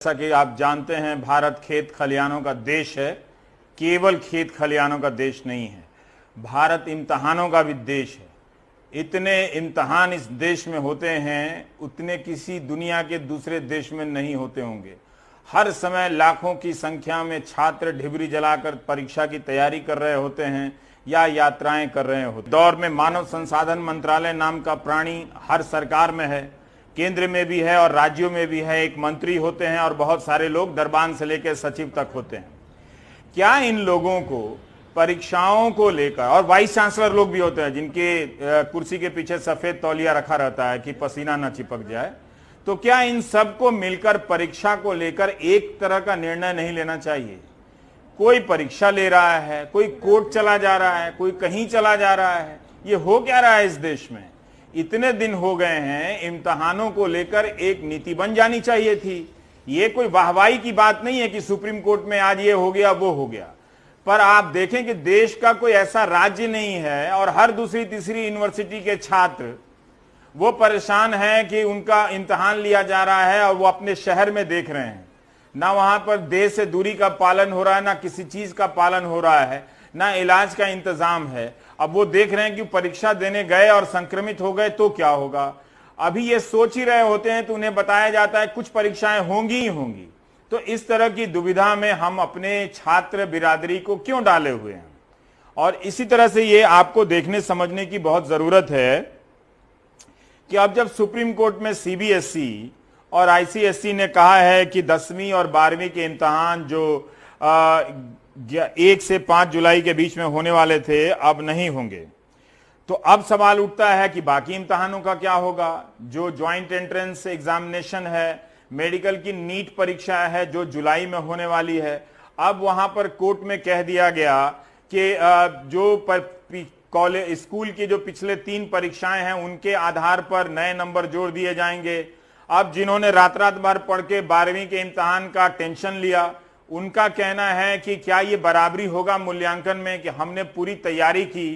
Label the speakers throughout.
Speaker 1: जैसा कि आप जानते हैं, भारत खेत खलिहानों का देश है। केवल खेत खलिहानों का देश नहीं है, भारत इम्तहानों का भी देश है। इतने इम्तहान इस देश में होते हैं उतने किसी दुनिया के दूसरे देश में नहीं होते होंगे। हर समय लाखों की संख्या में छात्र ढिबरी जलाकर परीक्षा की तैयारी कर रहे होते हैं या यात्राएं कर रहे होते हैं। दौर में मानव संसाधन मंत्रालय नाम का प्राणी हर सरकार में है, केंद्र में भी है और राज्यों में भी है। एक मंत्री होते हैं और बहुत सारे लोग दरबान से लेकर सचिव तक होते हैं। क्या इन लोगों को परीक्षाओं को लेकर, और वाइस चांसलर लोग भी होते हैं जिनके कुर्सी के पीछे सफेद तौलिया रखा रहता है कि पसीना न चिपक जाए, तो क्या इन सबको मिलकर परीक्षा को लेकर एक तरह का निर्णय नहीं लेना चाहिए? कोई परीक्षा ले रहा है, कोई कोर्ट चला जा रहा है, कोई कहीं चला जा रहा है। ये हो क्या रहा है इस देश में? इतने दिन हो गए हैं, इम्तहानों को लेकर एक नीति बन जानी चाहिए थी। ये कोई वाहवाही की बात नहीं है कि सुप्रीम कोर्ट में आज ये हो गया वो हो गया, पर आप देखें कि देश का कोई ऐसा राज्य नहीं है और हर दूसरी तीसरी यूनिवर्सिटी के छात्र वो परेशान हैं कि उनका इम्तहान लिया जा रहा है और वो अपने शहर में देख रहे हैं। ना वहां पर देश से दूरी का पालन हो रहा है, ना किसी चीज का पालन हो रहा है, ना इलाज का इंतजाम है। अब वो देख रहे हैं कि परीक्षा देने गए और संक्रमित हो गए तो क्या होगा। अभी ये सोच ही रहे होते हैं तो उन्हें बताया जाता है कुछ परीक्षाएं होंगी ही होंगी। तो इस तरह की दुविधा में हम अपने छात्र बिरादरी को क्यों डाले हुए हैं? और इसी तरह से ये आपको देखने समझने की बहुत जरूरत है कि अब जब सुप्रीम कोर्ट में सीबीएसई और आईसीएसई ने कहा है कि 10वीं और 12वीं के इम्तहान जो 1 से 5 जुलाई के बीच में होने वाले थे अब नहीं होंगे, तो अब सवाल उठता है कि बाकी इम्तहानों का क्या होगा? जो ज्वाइंट एंट्रेंस एग्जामिनेशन है, मेडिकल की नीट परीक्षा है जो जुलाई में होने वाली है, अब वहां पर कोर्ट में कह दिया गया कि जो कॉलेज स्कूल की जो पिछले 3 परीक्षाएं हैं उनके आधार पर नए नंबर जोड़ दिए जाएंगे। अब जिन्होंने रात रात भर पढ़ के 12वीं के इम्तहान का टेंशन लिया, उनका कहना है कि क्या ये बराबरी होगा मूल्यांकन में कि हमने पूरी तैयारी की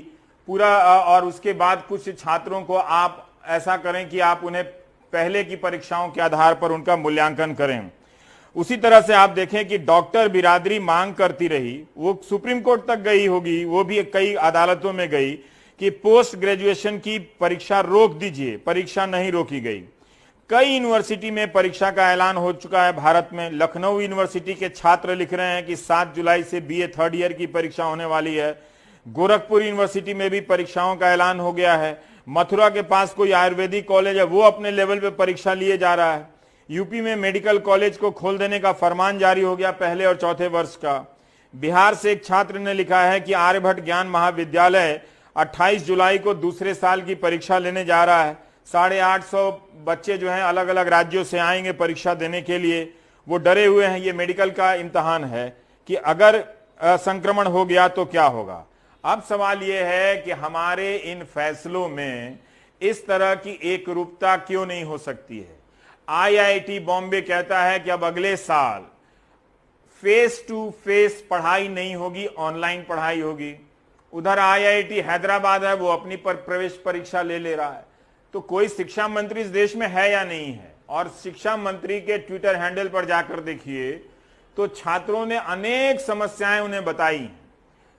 Speaker 1: पूरा, और उसके बाद कुछ छात्रों को आप ऐसा करें कि आप उन्हें पहले की परीक्षाओं के आधार पर उनका मूल्यांकन करें। उसी तरह से आप देखें कि डॉक्टर बिरादरी मांग करती रही, वो सुप्रीम कोर्ट तक गई होगी, वो भी कई अदालतों में गई कि पोस्ट ग्रेजुएशन की परीक्षा रोक दीजिए, परीक्षा नहीं रोकी गई। कई यूनिवर्सिटी में परीक्षा का ऐलान हो चुका है भारत में। लखनऊ यूनिवर्सिटी के छात्र लिख रहे हैं कि 7 जुलाई से बीए 3rd ईयर की परीक्षा होने वाली है। गोरखपुर यूनिवर्सिटी में भी परीक्षाओं का ऐलान हो गया है। मथुरा के पास कोई आयुर्वेदिक कॉलेज है, वो अपने लेवल पे परीक्षा लिए जा रहा है। यूपी में मेडिकल कॉलेज को खोल देने का फरमान जारी हो गया पहले और चौथे वर्ष का। बिहार से एक छात्र ने लिखा है कि आर्यभट्ट ज्ञान महाविद्यालय 28 जुलाई को दूसरे साल की परीक्षा लेने जा रहा है। 850 बच्चे जो हैं अलग अलग राज्यों से आएंगे परीक्षा देने के लिए। वो डरे हुए हैं, ये मेडिकल का इम्तहान है, कि अगर संक्रमण हो गया तो क्या होगा। अब सवाल यह है कि हमारे इन फैसलों में इस तरह की एकरूपता क्यों नहीं हो सकती है? आईआईटी बॉम्बे कहता है कि अब अगले साल फेस टू फेस पढ़ाई नहीं होगी, ऑनलाइन पढ़ाई होगी। उधर आईआईटी हैदराबाद है, वो अपनी प्रवेश परीक्षा ले रहा है। तो कोई शिक्षा मंत्री इस देश में है या नहीं है? और शिक्षा मंत्री के ट्विटर हैंडल पर जाकर देखिए तो छात्रों ने अनेक समस्याएं उन्हें बताई हैं,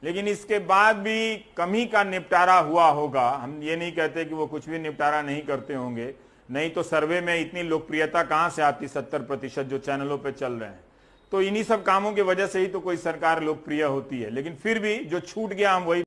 Speaker 1: लेकिन इसके बाद भी कमी का निपटारा हुआ होगा। हम ये नहीं कहते कि वो कुछ भी निपटारा नहीं करते होंगे, नहीं तो सर्वे में इतनी लोकप्रियता कहां से आती? 70% जो चैनलों पे चल रहे हैं। तो इन्हीं सब कामों की वजह से ही तो कोई सरकार लोकप्रिय होती है। लेकिन फिर भी जो छूट गया हम वही